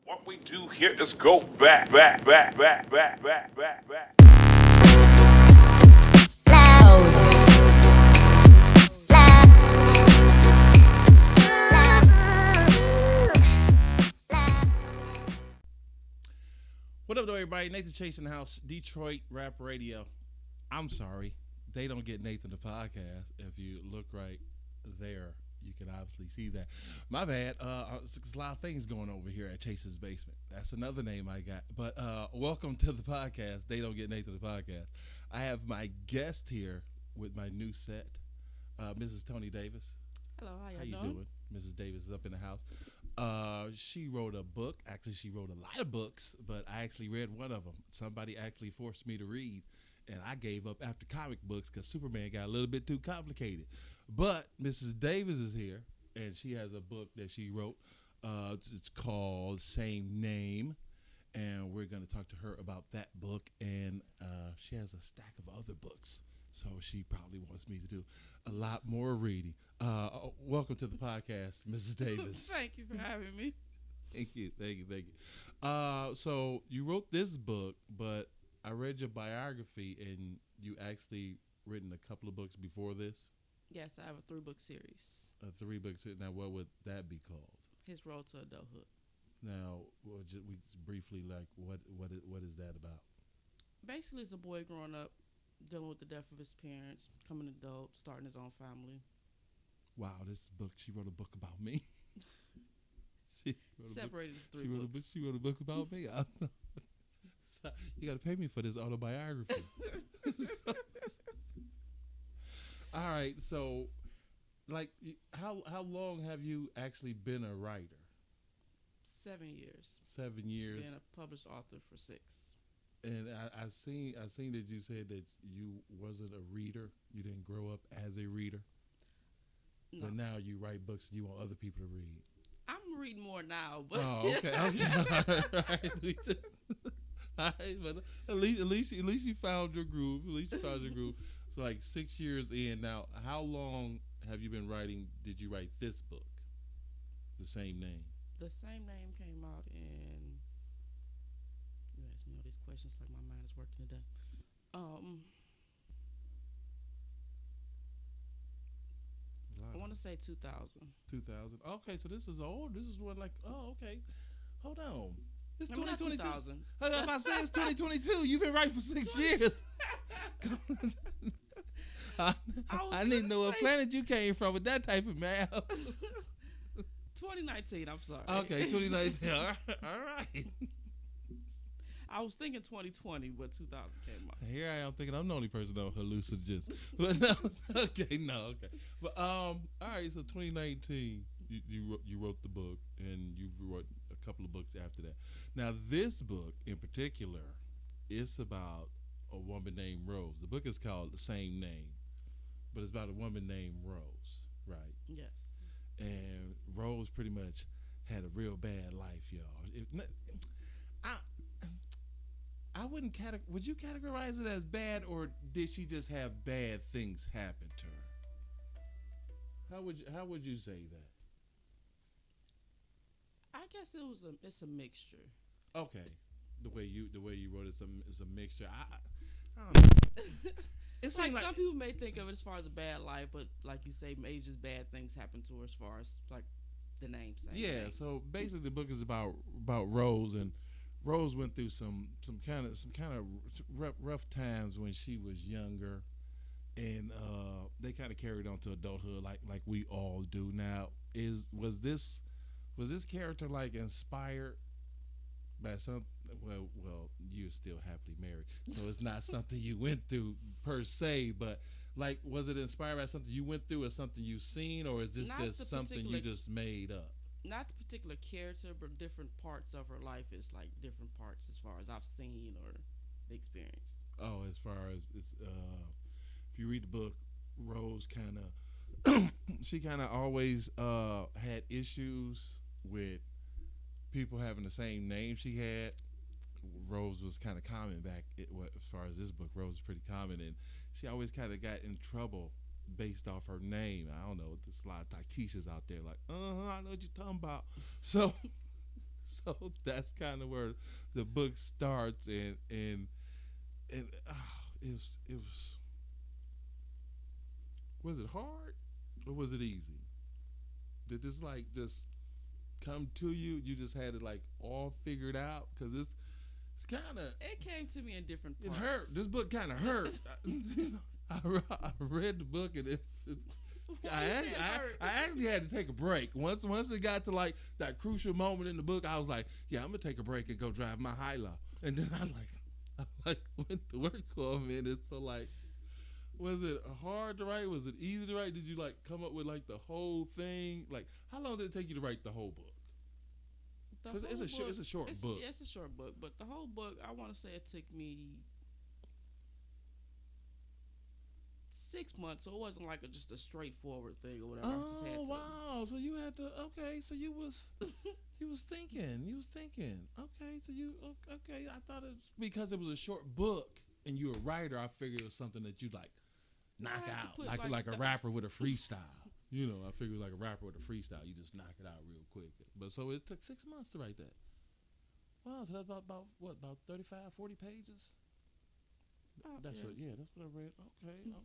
What we do here is go back. What up, though, everybody? Nathan Chase in the house, Detroit Rap Radio. I'm sorry, they don't get Nathan the podcast. If you look right there, you can obviously see that. My bad. There's a lot of things going over here at Chase's Basement. That's another name I got. But welcome to the podcast. They don't get Nathan the podcast. I have my guest here with my new set, Mrs. Toni Davis. Hello, How you doing? Mrs. Davis is up in the house. She wrote a book. Actually, she wrote a lot of books, but I actually read one of them. Somebody actually forced me to read, and I gave up after comic books because Superman got a little bit too complicated. But Mrs. Davis is here, and she has a book that she wrote. It's called Same Name, and we're going to talk to her about that book. And she has a stack of other books, so she probably wants me to do a lot more reading. Welcome to the podcast, Mrs. Davis. Thank you for having me. Thank you. So you wrote this book, but I read your biography, and you actually written a couple of books before this. Yes, I have a 3-book series. A 3-book series. Now, what would that be called? His Road to Adulthood. Now, we briefly what is that about? Basically, it's a boy growing up, dealing with the death of his parents, becoming an adult, starting his own family. Wow, this book. She wrote a book about me. Separated into 3 books. She wrote a book about me. So, you got to pay me for this autobiography. All right, so, like, how long have you actually been a writer? 7 years. 7 years. Being a published author for 6. And I seen that you said that you wasn't a reader. You didn't grow up as a reader. No. But now you write books and you want other people to read. I'm reading more now, but Okay. All right, but at least you found your groove. So like 6 years in now, how long have you been writing? Did you write this book? The Same Name. The Same Name came out in. You ask me all these questions like my mind is working today. I want to say 2000. 2000. Okay, so this is old. This is what okay. Hold on. It's I mean, not 2022. 2000. I was about to say it's 2022. You've been writing for 6 years. I need to know what planet you came from with that type of math. 2019, I'm sorry. Okay, 2019. All right. I was thinking 2020, but 2000 came out. Here I am thinking I'm the only person on hallucinogens. But no, okay. But all right. So 2019, you wrote the book, and you wrote a couple of books after that. Now this book in particular, it's about a woman named Rose. The book is called The Same Name, but it's about a woman named Rose, right? Yes. And Rose pretty much had a real bad life, y'all. I wouldn't would you categorize it as bad, or did she just have bad things happen to her? How would you say that? I guess it's a mixture. Okay, the way you wrote it, it's a mixture. I don't know. It's like some people may think of it as far as a bad life, but like you say, maybe just bad things happen to her as far as like the name saying. Yeah, name. so basically the book is about Rose, and Rose went through some kind of rough times when she was younger, and they kind of carried on to adulthood like we all do now. Was this character like inspired by some? Well, you're still happily married, so it's not something you went through per se, but like, was it inspired by something you went through, or something you've seen, or is this Not just something you just made up? Not the particular character, but different parts of her life is like different parts as far as I've seen or experienced. Oh, as far as it's, if you read the book, Rose kind of, she kind of always had issues with people having the same name she had. Rose was kind of common back, as far as this book, Rose was pretty common, and she always kind of got in trouble based off her name. I don't know. There's a lot of Takeshas out there like, I know what you're talking about. So So that's kind of where the book starts, and was it hard or was it easy? Did this like just come to you? You just had it like all figured out because it's kind of It came to me in different it parts. hurt. This book kind of hurt. I read the book and I actually had to take a break. Once it got to like that crucial moment in the book, I was like, yeah, I'm gonna take a break and go drive my high low. And then I went to work for a minute. So like, was it hard to write? Was it easy to write? Did you like come up with like the whole thing? Like, how long did it take you to write the whole book? Because it's a short book. Yeah, it's a short book, but the whole book, I want to say it took me 6 months, so it wasn't like just a straightforward thing or whatever. I just had to, wow! So you had to. Okay, so you was thinking. Okay, so okay. I thought it because it was a short book and you're a writer. I figured it was something that you like knock out, like a rapper with a freestyle. You know, I figured like a rapper with a freestyle, you just knock it out real quick. But so it took 6 months to write that. Wow, so that's about what, about 35, 40 pages? That's what I read.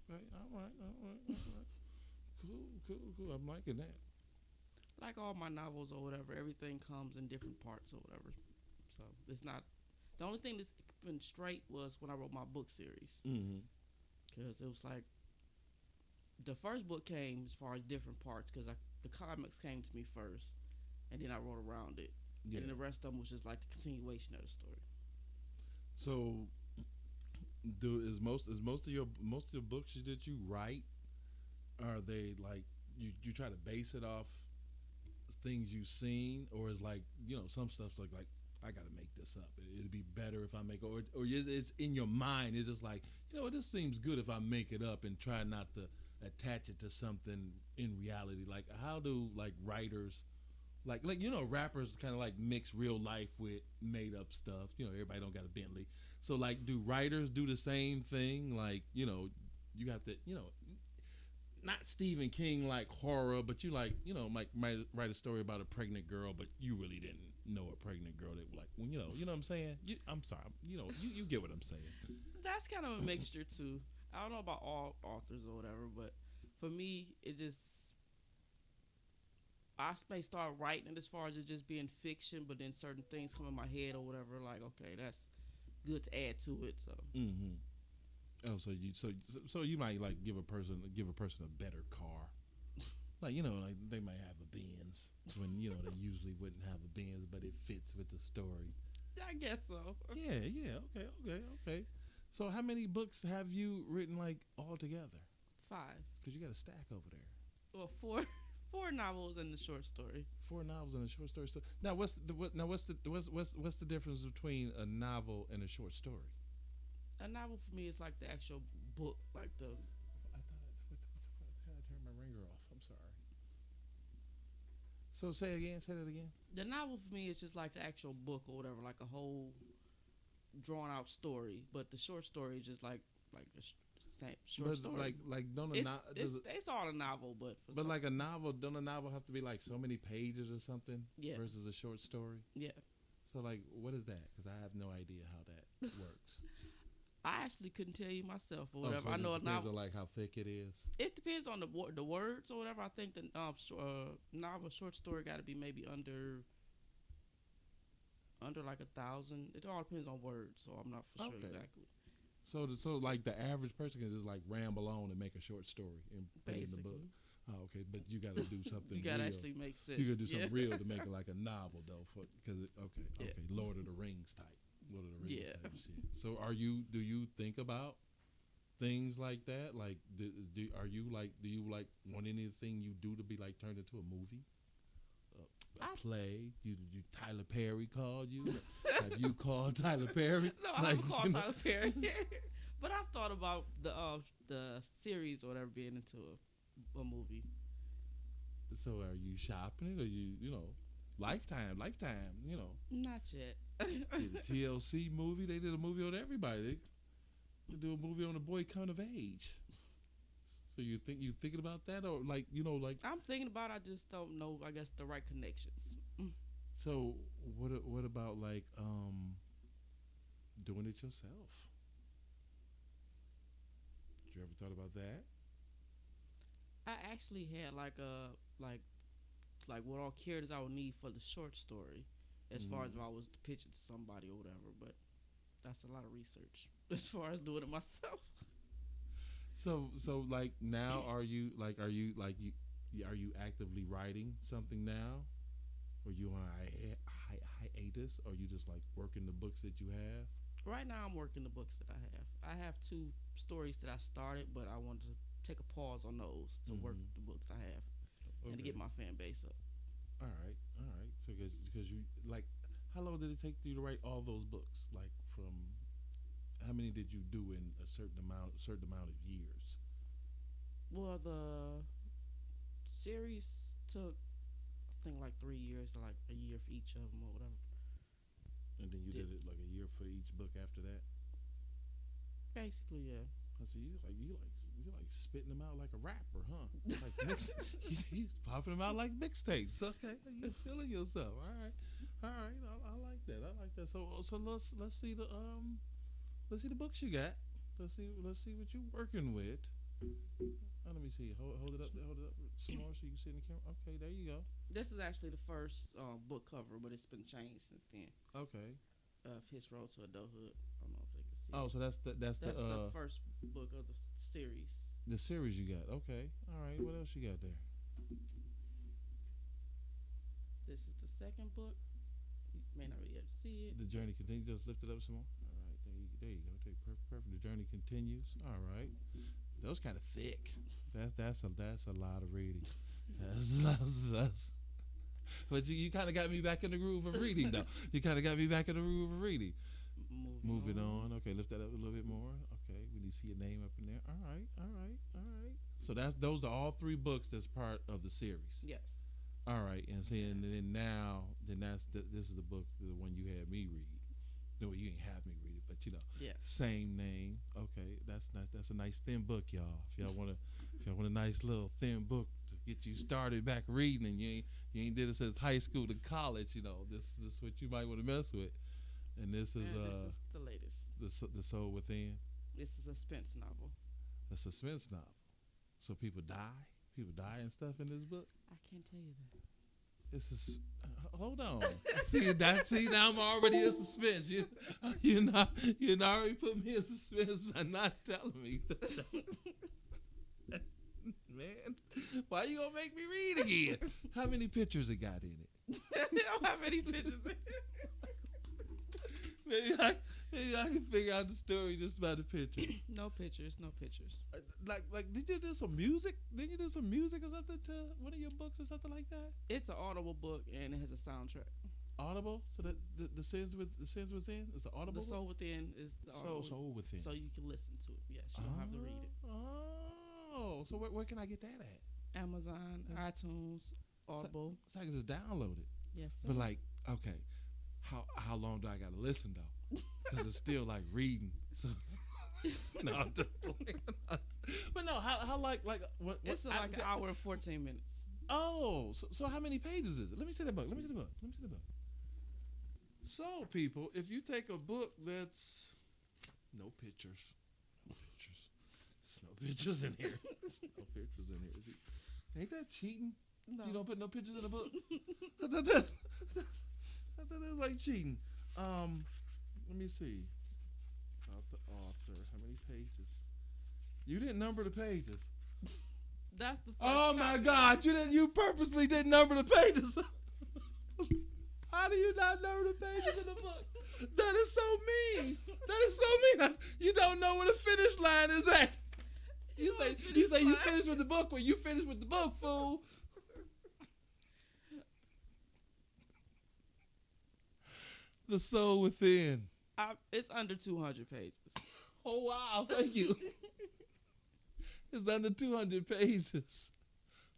Okay, all right. Cool. I'm liking that. like all my novels or whatever, everything comes in different parts or whatever. So it's not the only thing that's been straight was when I wrote my book series, because it was like the first book came as far as different parts because the comics came to me first, and then I wrote around it, and then the rest of them was just like the continuation of the story. So, is most of the books that you write, are they like you try to base it off things you've seen, or is like some stuff's like I gotta make this up. It'd be better if I make it, or it's in your mind. It's just like this seems good if I make it up and try not to attach it to something in reality. Like how do like writers, like rappers kind of like mix real life with made up stuff. Everybody don't got a Bentley, so like do writers do the same thing? Like you have to not Stephen King like horror, but you like might write a story about a pregnant girl, but you really didn't know a pregnant girl that like you know what I'm saying. I'm sorry, you get what I'm saying. That's kind of a mixture too. I don't know about all authors or whatever, but for me, it just I may start writing as far as it just being fiction, but then certain things come in my head or whatever. Like, okay, that's good to add to it. So. Mm-hmm. Oh, so you might like give a person a better car, like like they might have a Benz when they usually wouldn't have a Benz, but it fits with the story. I guess so. Yeah. Okay. So how many books have you written like all together? 5. Because you got a stack over there. Well, 4 novels and the short story. 4 novels and a short story. So now what's the difference between a novel and a short story? A novel for me is like the actual book, like the. I thought I turned my ringer off. I'm sorry. So say that again. The novel for me is just like the actual book or whatever, like a whole drawn out story. But the short story is just like the same short story. Like don't it's all a novel, but like a novel, don't a novel have to be like so many pages or something? Yeah. Versus a short story. Yeah. So like, what is that? Because I have no idea how that works. I actually couldn't tell you myself or whatever. So I know a depends novel. on like how thick it is. It depends on the words or whatever. I think the novel short story got to be maybe under like 1,000. It all depends on words, so I'm not for sure exactly. So like the average person can just like ramble on and make a short story and put it in the book. Oh, okay, but you got to do something. You got to real. actually make sense. You got to do something real to make it like a novel though, because okay, Lord of the Rings type. Type shit. So do you think about things like that? Like, do you want anything you do to be like turned into a movie, a play? You Tyler Perry called you? Have you called Tyler Perry? No, I haven't called Tyler Perry. But I've thought about the series or whatever being into a movie. So are you shopping it, or you Lifetime, Not yet. Did a TLC movie. They did a movie on everybody. They do a movie on a boy coming of age. So you thinking about that, or like like I'm thinking about it, I just don't know. I guess the right connections. So what about like doing it yourself? Did you ever thought about that? I actually had like what all characters I would need for the short story, as far as if I was to pitch it to somebody or whatever. But that's a lot of research as far as doing it myself. So like now are you actively writing something now? Or you on hiatus? Or you just like working the books that you have? Right now, I'm working the books that I have. I have two stories that I started, but I wanted to take a pause on those to work the books I have and to get my fan base up. All right, all right. So because you like, how long did it take you to write all those books? Like from how many did you do in a certain amount of years? Well, the series took, I think, like 3 years, to like a year for each of them or whatever. And then you did it like a year for each book after that. Basically, yeah. I see you like spitting them out like a rapper, huh? Like you popping them out like mixtapes. Okay, you feeling yourself. All right. I like that. I like that. So let's see the books you got. Let's see what you working with. Let me see. Hold it up some more so you can see in the camera. Okay, there you go. This is actually the first book cover, but it's been changed since then. Okay. His Road to Adulthood. I don't know if they can see. Oh, so that's the first book of the series. The series you got. Okay. All right. What else you got there? This is the second book. You may not be able to see it. The journey continues. Just lift it up some more. All right. There you go. Perfect. The journey continues. All right. That was kind of thick. That's a lot of reading. That's But you kind of got me back in the groove of reading, though. You kind of got me back in the groove of reading. Moving on. Okay, lift that up a little bit more. Okay, we need to see your name up in there. All right. So those are all three books that's part of the series. Yes. All right, and then this is the book, the one you had me read. No, you ain't have me read it, but Yeah. same name. Okay, that's a nice thin book, y'all. If y'all want a nice little thin book to get you started back reading, and you ain't did it since high school to college, this is what you might want to mess with. And this is this is the latest. The Soul Within. This is a suspense novel. A suspense novel. So people die and stuff in this book. I can't tell you that. This is hold on. See now I'm already in suspense. You already put me in suspense by not telling me. Man, why you gonna make me read again? How many pictures it got in it? They don't have any pictures in it. Maybe I can figure out the story just by the picture. No pictures. Like, did you do some music? Did you do some music or something to one of your books or something like that? It's an Audible book and it has a soundtrack. Audible, so that the sins within is the Audible. The Soul Within is the Audible. Soul Within. So you can listen to it. Yes, you don't have to read it. Oh, so where can I get that at? Amazon, iTunes, Audible. So I can just download it. Yes, sir. But like, okay, how long do I gotta listen though? Because it's still like reading. So no, I'm just playing. But no, how like what It's like an hour and 14 minutes. Oh, so how many pages is it? Let me see the book. So people, if you take a book that's no pictures. There's no pictures in here. No pictures in here. Ain't that cheating? No. You don't put no pictures in the book? I thought that was like cheating. Let me see. About the author. How many pages? You didn't number the pages. That's the first Oh my copy. God! You purposely didn't number the pages. How do you not number the pages in the book? That is so mean. You don't know where the finish line is at. You say you finished with the book when you finished with the book, fool. The Soul Within. It's under 200 pages. Oh wow! Thank you. It's under 200 pages.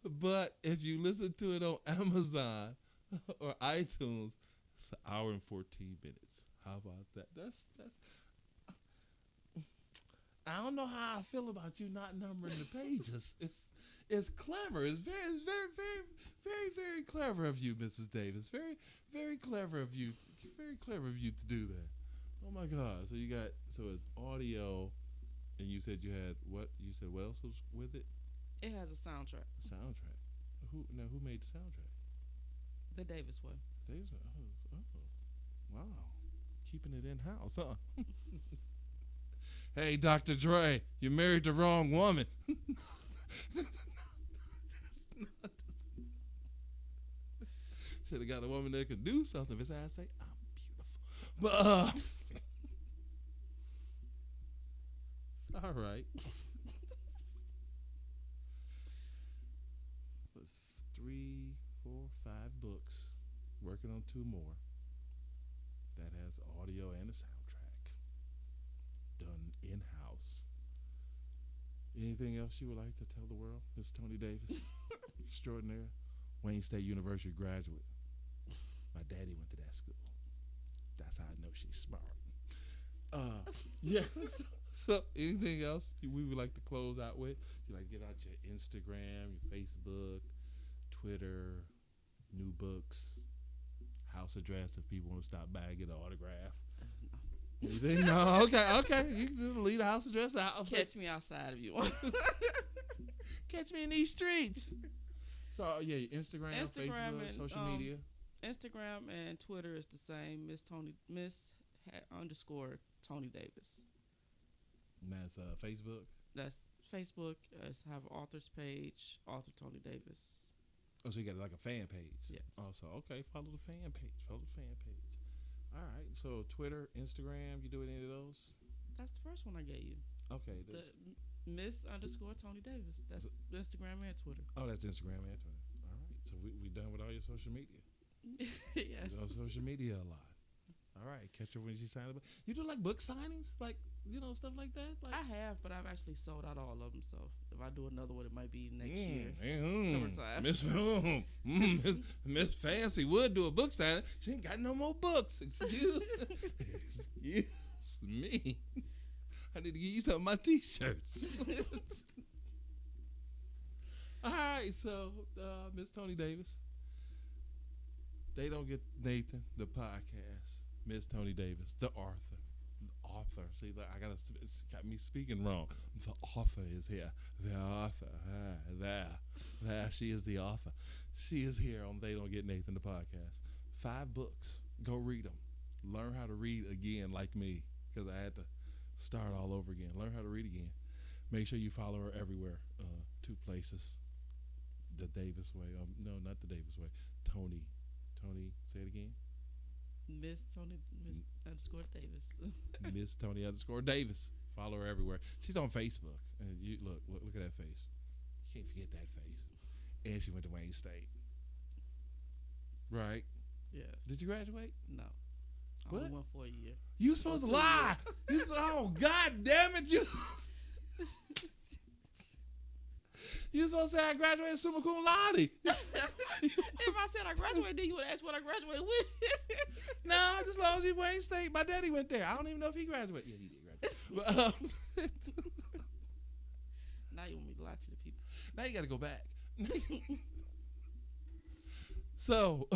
But if you listen to it on Amazon or iTunes, it's an hour and 14 minutes. How about that? That's I don't know how I feel about you not numbering the pages. It's clever. It's very clever of you, Mrs. Davis. Very clever of you. Very clever of you to do that. Oh my God. So it's audio, and you said you had what? You said what else was with it? It has a soundtrack. Soundtrack. Who made the soundtrack? The Davis way. Davis. Oh, wow. Keeping it in house, huh? Hey, Dr. Dre, you married the wrong woman. Should have got a woman that could do something besides say, I'm beautiful. But, it's all right. But 3, 4, 5 books, working on 2 more. That has audio and a soundtrack done in-house. Anything else you would like to tell the world, Miss Toni Davis? Extraordinaire. Wayne State University graduate. My daddy went to that school. That's how I know she's smart. Yeah. So anything else we would like to close out with? You like to get out your Instagram, your Facebook, Twitter, new books, house address if people want to stop by and get an autograph. Anything? No, okay. You can just leave the house address out. Catch me outside if you want. Catch me in these streets. So yeah, Instagram, Facebook, and, social media. Instagram and Twitter is the same. Miss_Toni Davis. And that's Facebook. That's Facebook. Have author's page, author Toni Davis. Oh, so you got like a fan page. Yes. Also, okay, follow the fan page. All right. So Twitter, Instagram, you do any of those? That's the first one I gave you. Okay. The Miss_Toni Davis. That's Instagram and Twitter. Oh, that's Instagram and Twitter. All right. So we done with all your social media. Yes. You on social media a lot. All right. Catch her when she signs up. You do like book signings, like stuff like that. Like I have, but I've actually sold out all of them. So if I do another one, it might be next year, summertime. Miss Fancy would do a book signing. She ain't got no more books. Excuse me. I need to get you some of my T-shirts. All right, so Miss Toni Davis. They Don't Get Nathan, the podcast. Miss Toni Davis, the author. See, like, it's got me speaking wrong. The author is here. The author. There. She is the author. She is here on They Don't Get Nathan, the podcast. 5 books. Go read them. Learn how to read again, like me, because I had to start all over again. Learn how to read again. Make sure you follow her everywhere. 2 places. The Davis way. No, not the Davis way. Toni, say it again. Miss_Davis. Miss Toni_Davis. Follow her everywhere. She's on Facebook. And you look at that face. You can't forget that face. And she went to Wayne State. Right? Yes. Did you graduate? No. I What? only went for a year. You supposed to lie. Oh, God damn it. You supposed to say I graduated summa cum laude. If I said I graduated, then you would ask what I graduated with. No, just as long as you Wayne State. My daddy went there. I don't even know if he graduated. Yeah, he did graduate. But, Now you want me to lie to the people. now you got to go back. So,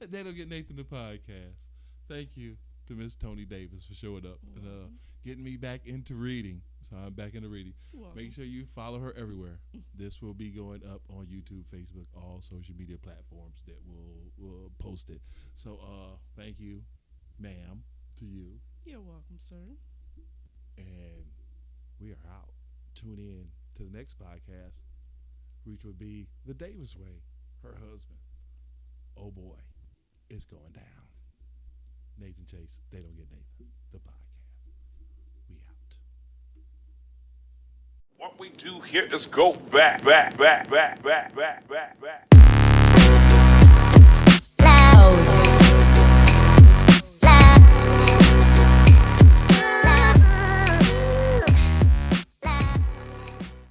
They Don't Get Nathan, the podcast. Thank you to Miss Toni Davis for showing up and getting me back into reading. So I'm back into reading. Make sure you follow her everywhere. This will be going up on YouTube, Facebook, all social media platforms that will post it. So thank you, ma'am, to you. You're welcome, sir. And we are out. Tune in to the next podcast, which would be The Davis Way, her husband. Oh boy, it's going down. Nathan Chase, They Don't Get Nathan, the podcast. We out. What we do here is go back.